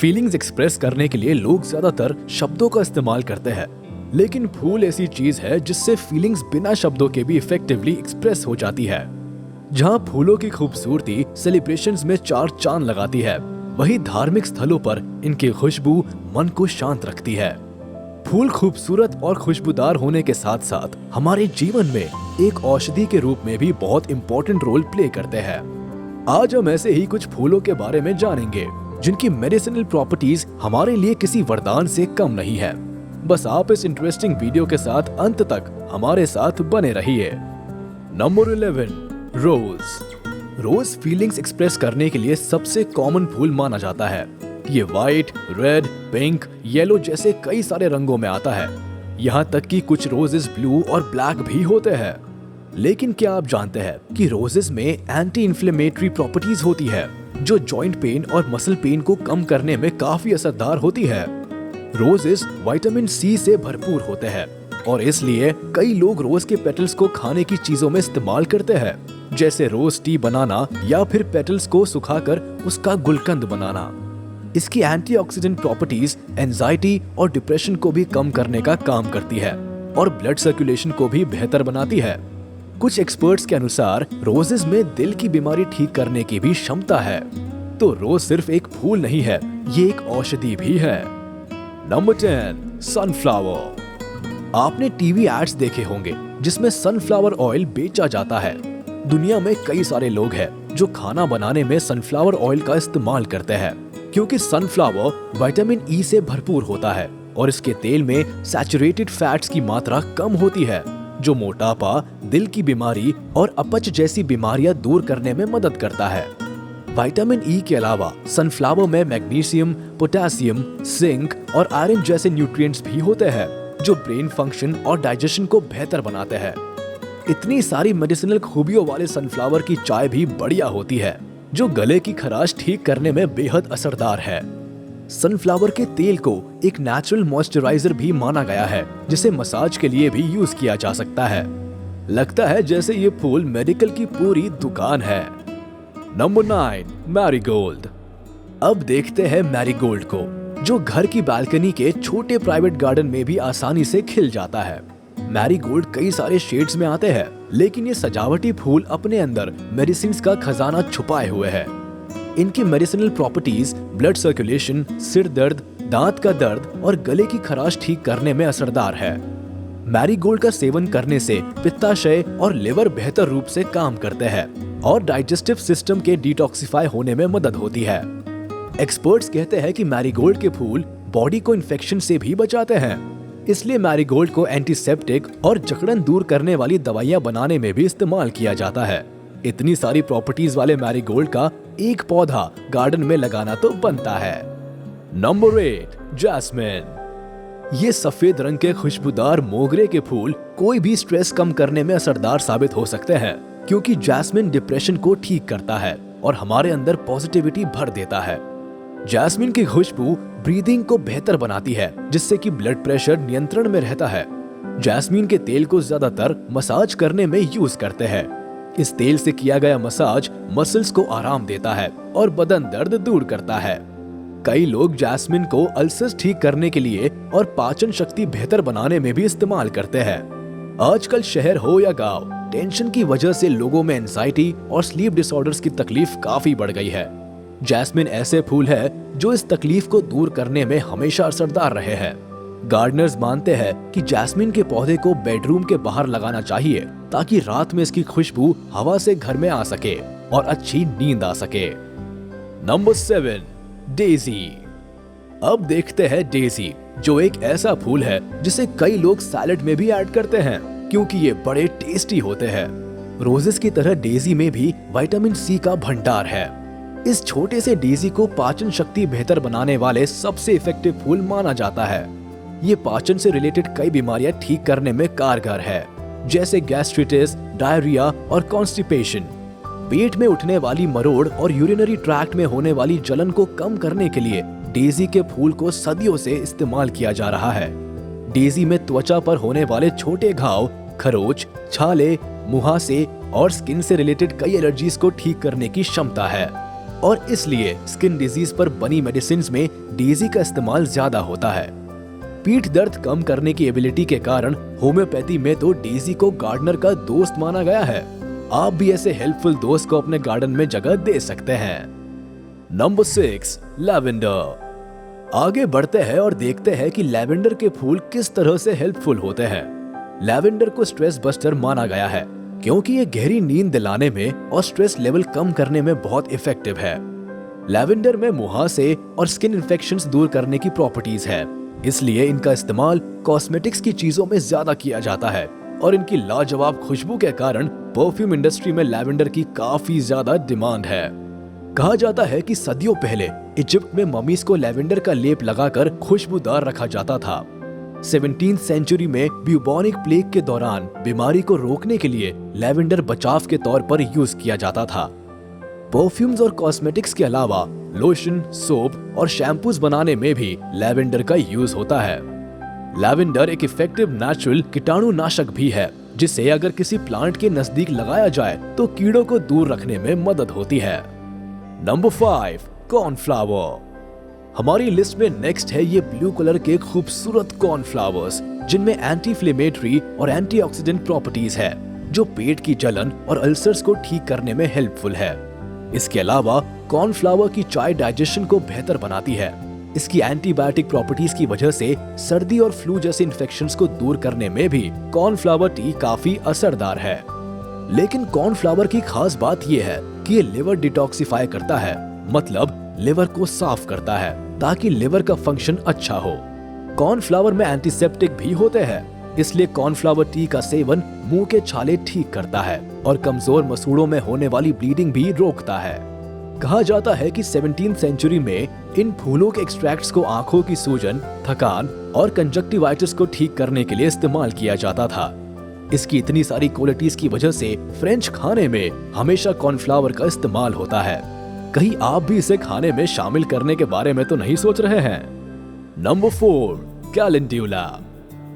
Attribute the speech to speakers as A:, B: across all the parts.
A: Feelings express करने के लिए लोग ज्यादातर शब्दों का इस्तेमाल करते हैं, लेकिन फूल ऐसी चीज है जिससे फीलिंग्स बिना शब्दों के भी इफेक्टिवली एक्सप्रेस हो जाती है। जहाँ फूलों की खूबसूरती सेलिब्रेशंस में चार चांद लगाती है, वहीं धार्मिक स्थलों पर इनकी खुशबू मन को शांत रखती है। फूल खूबसूरत और खुशबूदार होने के साथ साथ हमारे जीवन में एक औषधि के रूप में भी बहुत इम्पोर्टेंट रोल प्ले करते हैं। आज हम ऐसे ही कुछ फूलों के बारे में जानेंगे जिनकी मेडिसिनल प्रॉपर्टीज हमारे लिए किसी वरदान से कम नहीं है। बस आप इस इंटरेस्टिंग वीडियो के साथ अंत तक हमारे साथ बने रहिए। नंबर 11, रोज। रोज फीलिंग्स एक्सप्रेस करने के लिए सबसे कॉमन फूल माना जाता है। ये व्हाइट, रेड, पिंक, येलो जैसे कई सारे रंगों में आता है। यहाँ तक कि कुछ रोजेस ब्लू और ब्लैक भी होते हैं। लेकिन क्या आप जानते हैं कि रोजेस में एंटी इन्फ्लेमेटरी प्रॉपर्टीज होती है जो जॉइंट पेन और मसल पेन को कम करने में काफी असरदार होती है। रोजेस विटामिन सी से भरपूर होते हैं और इसलिए कई लोग रोज के पेटल्स को खाने की चीजों में इस्तेमाल करते हैं, जैसे रोज टी बनाना या फिर पेटल्स को सुखाकर उसका गुलकंद बनाना। इसकी एंटीऑक्सीडेंट प्रॉपर्टीज एंजाइटी और डिप्रेशन को भी कम करने का काम करती है और ब्लड सर्कुलेशन को भी बेहतर बनाती है। कुछ एक्सपर्ट्स के अनुसार रोजेस में दिल की बीमारी ठीक करने की भी क्षमता है। तो रोज सिर्फ एक फूल नहीं है, ये एक औषधि भी है। Number 10, sunflower. आपने टीवी एड्स देखे होंगे जिसमें सनफ्लावर ऑयल बेचा जाता है। दुनिया में कई सारे लोग हैं जो खाना बनाने में सनफ्लावर ऑयल का इस्तेमाल करते हैं, क्योंकि सनफ्लावर विटामिन ई से भरपूर होता है और इसके तेल में सैचुरेटेड फैट्स की मात्रा कम होती है, जो मोटापा, दिल की बीमारी और अपच जैसी बीमारियां दूर करने में मदद करता है। विटामिन ई के अलावा सनफ्लावर में मैग्नीशियम, पोटेशियम, जिंक और आयरन जैसे न्यूट्रिएंट्स भी होते हैं जो ब्रेन फंक्शन और डाइजेशन को बेहतर बनाते हैं। इतनी सारी मेडिसिनल खूबियों वाले सनफ्लावर की चाय भी बढ़िया होती है, जो गले की खराश ठीक करने में बेहद असरदार है। सनफ्लावर के तेल को एक नेचुरल मॉइस्चराइजर भी माना गया है, जिसे मसाज के लिए भी यूज किया जा सकता है। लगता है जैसे ये फूल मेडिकल की पूरी दुकान है। Number 9, marigold. अब देखते हैं मैरीगोल्ड को, जो घर की बालकनी के छोटे प्राइवेट गार्डन में भी आसानी से खिल जाता है। मैरीगोल्ड कई सारे शेड्स में आते हैं, लेकिन ये सजावटी फूल अपने अंदर मेडिसिन का खजाना छुपाए हुए है। इनकी मेडिसिनल प्रॉपर्टीज ब्लड सर्कुलेशन, सिर दर्द, दांत का दर्द और गले की खराश ठीक करने में असरदार है। मैरीगोल्ड का सेवन करने से पित्ताशय और लिवर बेहतर रूप से काम करते हैं और डाइजेस्टिव सिस्टम के डिटॉक्सिफाई होने में मदद होती है। एक्सपर्ट्स कहते हैं कि मैरीगोल्ड के फूल बॉडी को इन्फेक्शन से भी बचाते हैं, इसलिए मैरीगोल्ड को एंटीसेप्टिक और जकड़न दूर करने वाली दवाइयां बनाने में भी इस्तेमाल किया जाता है। इतनी सारी प्रॉपर्टीज वाले मैरीगोल्ड का एक पौधा गार्डन में लगाना तो बनता है। Number 8, jasmine. ये सफेद रंग के खुशबूदार मोगरे के फूल कोई भी स्ट्रेस कम करने में असरदार साबित हो सकते हैं, क्योंकि जैस्मिन डिप्रेशन को ठीक करता है और हमारे अंदर पॉजिटिविटी भर देता है। जैस्मिन की खुशबू ब्रीदिंग को बेहतर बनाती है, जिससे कि ब्लड प्रेशर नियंत्रण में रहता है। जैस्मिन के तेल को ज्यादातर मसाज करने में यूज करते हैं। इस तेल से किया गया मसाज मसल्स को आराम देता है और बदन दर्द दूर करता है। कई लोग जैस्मिन को अल्सर्स ठीक करने के लिए और पाचन शक्ति बेहतर बनाने में भी इस्तेमाल करते हैं। आजकल शहर हो या गांव, टेंशन की वजह से लोगों में एंजाइटी और स्लीप डिसऑर्डर्स की तकलीफ काफी बढ़ गई है। जैस्मिन ऐसे फूल है जो इस तकलीफ को दूर करने में हमेशा असरदार रहे हैं। गार्डनर्स मानते हैं कि जैस्मिन के पौधे को बेडरूम के बाहर लगाना चाहिए, ताकि रात में इसकी खुशबू हवा से घर में आ सके और अच्छी नींद आ सके। Number 7, Daisy. अब देखते हैं डेजी, जो एक ऐसा फूल है जिसे कई लोग सैलेड में भी ऐड करते हैं, क्योंकि ये बड़े टेस्टी होते हैं। रोजेस की तरह डेजी में भी विटामिन सी का भंडार है। इस छोटे से डेजी को पाचन शक्ति बेहतर बनाने वाले सबसे इफेक्टिव फूल माना जाता है। ये पाचन से रिलेटेड कई बीमारियां ठीक करने में कारगर है, जैसे गैस्ट्रिटिस, डायरिया और कॉन्स्टिपेशन। पेट में उठने वाली मरोड़ और यूरिनरी ट्रैक्ट में होने वाली जलन को कम करने के लिए डेजी के फूल को सदियों से इस्तेमाल किया जा रहा है। डेजी में त्वचा पर होने वाले छोटे घाव, खरोच, छाले, मुहासे और स्किन से रिलेटेड कई एलर्जीज को ठीक करने की क्षमता है। और इसलिए स्किन डिजीज पर बनी मेडिसिन में डेजी का इस्तेमाल ज्यादा होता है। पीठ दर्द कम करने की एबिलिटी के कारण होम्योपैथी में तो डेजी को गार्डनर का दोस्त माना गया है। आप भी ऐसे हेल्पफुल दोस्त को अपने गार्डन में जगह दे सकते हैं। Number 6, lavender. आगे बढ़ते हैं और देखते हैं कि लैवेंडर के फूल किस तरह से हेल्पफुल होते हैं। लैवेंडर को स्ट्रेस बस्टर माना गया है क्योंकि ये गहरी नींद दिलाने में और स्ट्रेस लेवल कम करने में बहुत इफेक्टिव है। लैवेंडर में मुहासे और स्किन इन्फेक्शंस दूर करने की प्रॉपर्टीज है, इसलिए इनका इस्तेमाल कॉस्मेटिक्स की चीजों में ज्यादा किया जाता है और इनकी लाजवाब खुशबू के कारण परफ्यूम इंडस्ट्री में लैवेंडर की काफी ज्यादा डिमांड है। कहा जाता है कि सदियों पहले इजिप्ट में ममीज को लैवेंडर का लेप लगाकर खुशबूदार रखा जाता था। 17वीं सेंचुरी में ब्यूबोनिक प्लेग के दौरान बीमारी को रोकने के लिए लैवेंडर बचाव के तौर पर यूज किया जाता था। परफ्यूम्स और कॉस्मेटिक्स के अलावा लोशन, सोप और शैम्पूज बनाने में भी लैवेंडर का यूज होता है। लैवेंडर एक इफेक्टिव नेचुरल कीटाणुनाशक भी है, जिसे अगर किसी प्लांट के नजदीक लगाया जाए तो कीड़ों को दूर रखने में मदद होती है। Number 5, cornflour. हमारी लिस्ट में नेक्स्ट है ये ब्लू कलर के खूबसूरत कॉर्नफ्लावर्स, जिनमें एंटी इन्फ्लेमेटरी और एंटीऑक्सीडेंट प्रॉपर्टीज है, जो पेट की जलन और अल्सर्स को ठीक करने में हेल्पफुल है। इसके अलावा कॉर्नफ्लावर की चाय डाइजेशन को बेहतर बनाती है। इसकी एंटीबायोटिक प्रॉपर्टीज की वजह से सर्दी और फ्लू जैसे इन्फेक्शंस को दूर करने में भी कॉर्नफ्लावर टी काफी असरदार है। लेकिन कॉर्नफ्लावर की खास बात यह है कि ये लिवर डिटॉक्सिफाई करता है, मतलब लिवर को साफ करता है ताकि लिवर का फंक्शन अच्छा हो। कॉर्नफ्लावर में एंटीसेप्टिक भी होते हैं, इसलिए कॉर्नफ्लावर टी का सेवन मुंह के छाले ठीक करता है और कमजोर मसूड़ों में होने वाली ब्लीडिंग भी रोकता है। कहा जाता है कि 17वीं सेंचुरी में इन फूलों के एक्सट्रैक्ट्स को आंखों की सूजन, थकान और कंजक्टिवाइटिस को ठीक करने के लिए इस्तेमाल किया जाता था। इसकी इतनी सारी क्वालिटीज की वजह से फ्रेंच खाने में हमेशा कॉर्नफ्लावर का इस्तेमाल होता है। कहीं आप भी इसे खाने में शामिल करने के बारे में तो नहीं सोच रहे हैं? नंबर 4, कैलेंड्यूला।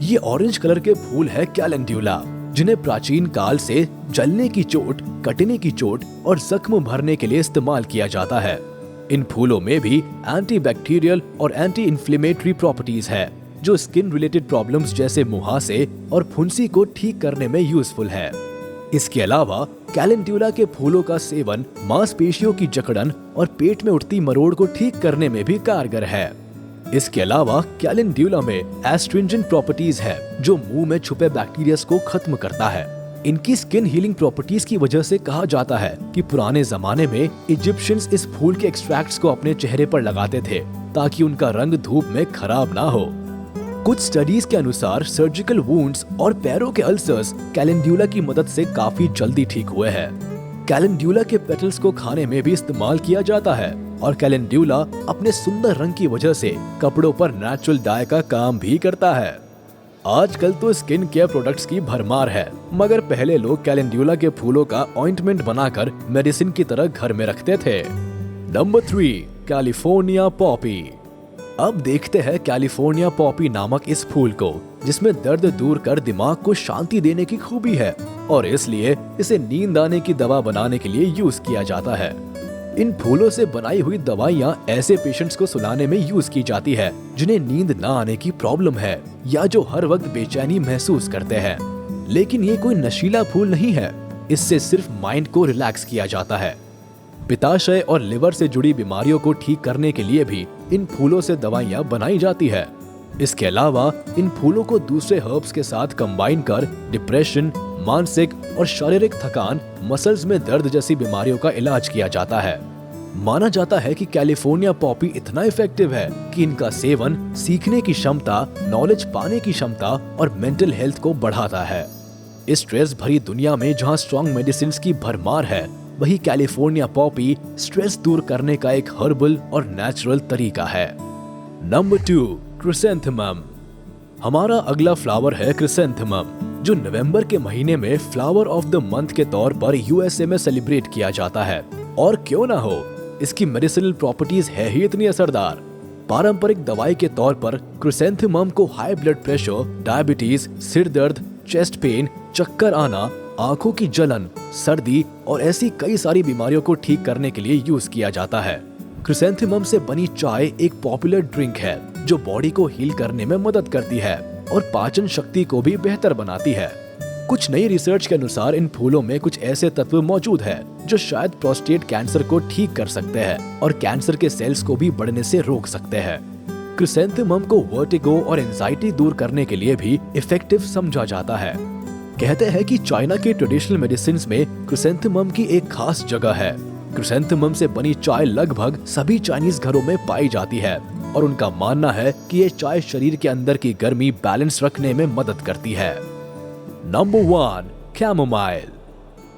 A: ये ऑरेंज कलर के फूल है कैलेंड्यूला, जिन्हें प्राचीन काल से जलने की चोट, कटने की चोट और जख्म भरने के लिए इस्तेमाल किया जाता है। इन फूलों में भी एंटीबैक्टीरियल और एंटी इन्फ्लेमेटरी प्रॉपर्टीज है, जो स्किन रिलेटेड प्रॉब्लम्स जैसे मुहासे और फुंसी को ठीक करने में यूजफुल है। इसके अलावा कैलेंड्यूला के फूलों का सेवन मांसपेशियों की जकड़न और पेट में उठती मरोड़ को ठीक करने में भी कारगर है। इसके अलावा कैलेंड्यूला में एस्ट्रिंजेंट प्रॉपर्टीज है, जो मुंह में छुपे बैक्टीरिया को खत्म करता है। इनकी स्किन हीलिंग प्रॉपर्टीज की वजह से कहा जाता है कि पुराने जमाने में इजिप्शियंस इस फूल के एक्सट्रैक्ट्स को अपने चेहरे पर लगाते थे ताकि उनका रंग धूप में खराब ना हो। कुछ स्टडीज के अनुसार सर्जिकल वुंड्स और पैरों के अल्सर्स कैलेंड्यूला की मदद से काफी जल्दी ठीक हुए हैं। कैलेंड्यूला के पेटल्स को खाने में भी इस्तेमाल किया जाता है और कैलेंड्यूला अपने सुंदर रंग की वजह से कपड़ों पर नेचुरल डाई का काम भी करता है। आजकल तो स्किन केयर प्रोडक्ट्स की भरमार है, मगर पहले लोग कैलेंड्यूला के फूलों का ऑइंटमेंट बनाकर मेडिसिन की तरह घर में रखते थे। Number 3, California Poppy. अब देखते हैं कैलिफोर्निया पॉपी नामक इस फूल को, जिसमें दर्द दूर कर दिमाग को शांति देने की खूबी है और इसलिए इसे नींद आने की दवा बनाने के लिए यूज किया जाता है। इन फूलों से बनाई हुई दवाइयाँ ऐसे पेशेंट्स को सुलाने में यूज की जाती है जिन्हें नींद न आने की प्रॉब्लम है या जो हर वक्त बेचैनी महसूस करते हैं। लेकिन ये कोई नशीला फूल नहीं है, इससे सिर्फ माइंड को रिलैक्स किया जाता है। पित्ताशय और लिवर से जुड़ी बीमारियों को ठीक करने के लिए भी इन फूलों से दवाइयाँ बनाई जाती है। इसके अलावा इन फूलों को दूसरे हर्ब्स के साथ कंबाइन कर डिप्रेशन, मानसिक और शारीरिक थकान, मसल्स में दर्द जैसी बीमारियों का इलाज किया जाता है। माना जाता है कि कैलिफोर्निया पॉपी इतना इफेक्टिव है कि इनका सेवन सीखने की क्षमता, नॉलेज पाने की क्षमता और मेंटल हेल्थ को बढ़ाता है। इस स्ट्रेस भरी दुनिया में जहाँ स्ट्रॉन्ग मेडिसिन की भरमार है, वही कैलिफोर्निया पॉपी स्ट्रेस दूर करने का एक हर्बल और नेचुरल तरीका है। Number 2, chrysanthemum. हमारा अगला फ्लावर है क्रिसैंथेमम, जो नवंबर के महीने में फ्लावर ऑफ द मंथ के तौर पर यूएसए में सेलिब्रेट किया जाता है। और क्यों ना हो, इसकी मेडिसिनल प्रॉपर्टीज है ही इतनी असरदार। पारंपरिक दवाई के तौर पर क्रिसैंथेमम को हाई ब्लड प्रेशर, डायबिटीज, सिर दर्द, चेस्ट पेन, चक्कर आना, आंखों की जलन, सर्दी और ऐसी कई सारी बीमारियों को ठीक करने के लिए यूज किया जाता है। क्रिसैंथेमम से बनी चाय एक पॉपुलर ड्रिंक है जो बॉडी को हील करने में मदद करती है और पाचन शक्ति को भी बेहतर बनाती है। कुछ नई रिसर्च के अनुसार इन फूलों में कुछ ऐसे तत्व मौजूद है जो शायद प्रोस्टेट कैंसर को ठीक कर सकते हैं और कैंसर के सेल्स को भी बढ़ने से रोक सकते हैं। क्रिसैंथेमम को वर्टिगो और एंजाइटी दूर करने के लिए भी इफेक्टिव समझा जाता है। कहते हैं कि चाइना के ट्रेडिशनल मेडिसिन में क्रिसैंथेमम की एक खास जगह है। क्रिसैंथेमम से बनी चाय लगभग सभी चाइनीज घरों में पाई जाती है और उनका मानना है कि ये चाय शरीर के अंदर की गर्मी बैलेंस रखने में मदद करती है। Number 1, chamomile.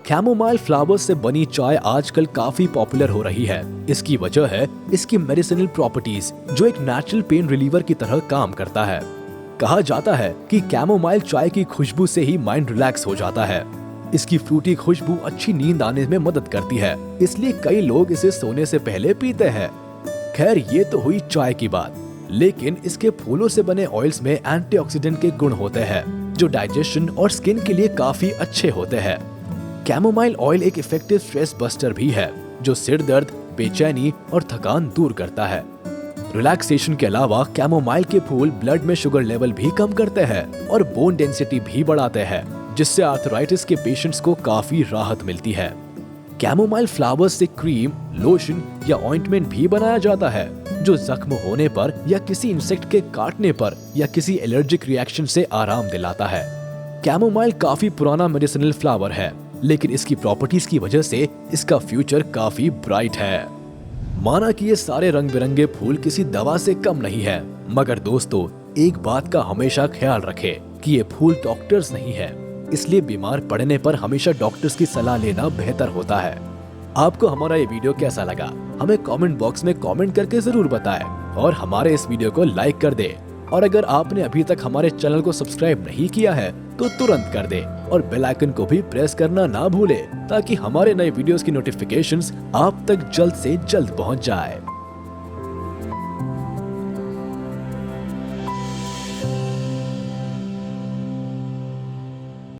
A: कैमोमाइल फ्लावर्स से बनी चाय आजकल काफी पॉपुलर हो रही है। इसकी वजह है इसकी मेडिसिनल प्रॉपर्टीज जो एक नेचुरल पेन रिलीवर की तरह काम करता है। कहा जाता है कि कैमोमाइल चाय की खुशबू से ही माइंड रिलैक्स हो जाता है। इसकी फ्रूटी खुशबू अच्छी नींद आने में मदद करती है, इसलिए कई लोग इसे सोने से पहले पीते हैं। खैर ये तो हुई चाय की बात, लेकिन इसके फूलों से बने ऑयल्स में एंटीऑक्सीडेंट के गुण होते हैं जो डाइजेशन और स्किन के लिए काफी अच्छे होते हैं। कैमोमाइल ऑयल एक इफेक्टिव स्ट्रेस बस्टर भी है जो सिर दर्द, बेचैनी और थकान दूर करता है। रिलैक्सेशन के अलावा कैमोमाइल के फूल ब्लड में शुगर लेवल भी कम करते हैं और बोन डेंसिटी भी बढ़ाते हैं, जिससे आर्थराइटिस के पेशेंट्स को काफी राहत मिलती है। कैमोमाइल फ्लावर्स से क्रीम, लोशन या ऑइंटमेंट भी बनाया जाता है जो जख्म होने पर या किसी इंसेक्ट के काटने पर या किसी एलर्जिक रिएक्शन से आराम दिलाता है। कैमोमाइल काफी पुराना मेडिसिनल फ्लावर है, लेकिन इसकी प्रॉपर्टीज की वजह से इसका फ्यूचर काफी ब्राइट है। माना कि ये सारे रंग बिरंगे फूल किसी दवा से कम नहीं है, मगर दोस्तों एक बात का हमेशा ख्याल रखें कि ये फूल डॉक्टर्स नहीं है, इसलिए बीमार पड़ने पर हमेशा डॉक्टर्स की सलाह लेना बेहतर होता है। आपको हमारा ये वीडियो कैसा लगा हमें कमेंट बॉक्स में कमेंट करके जरूर बताएं और हमारे इस वीडियो को लाइक कर दे। और अगर आपने अभी तक हमारे चैनल को सब्सक्राइब नहीं किया है तो तुरंत कर दे और बेल आइकन को भी प्रेस करना ना भूले ताकि हमारे नए वीडियोस की नोटिफिकेशंस आप तक जल्द से जल्द पहुंच जाए।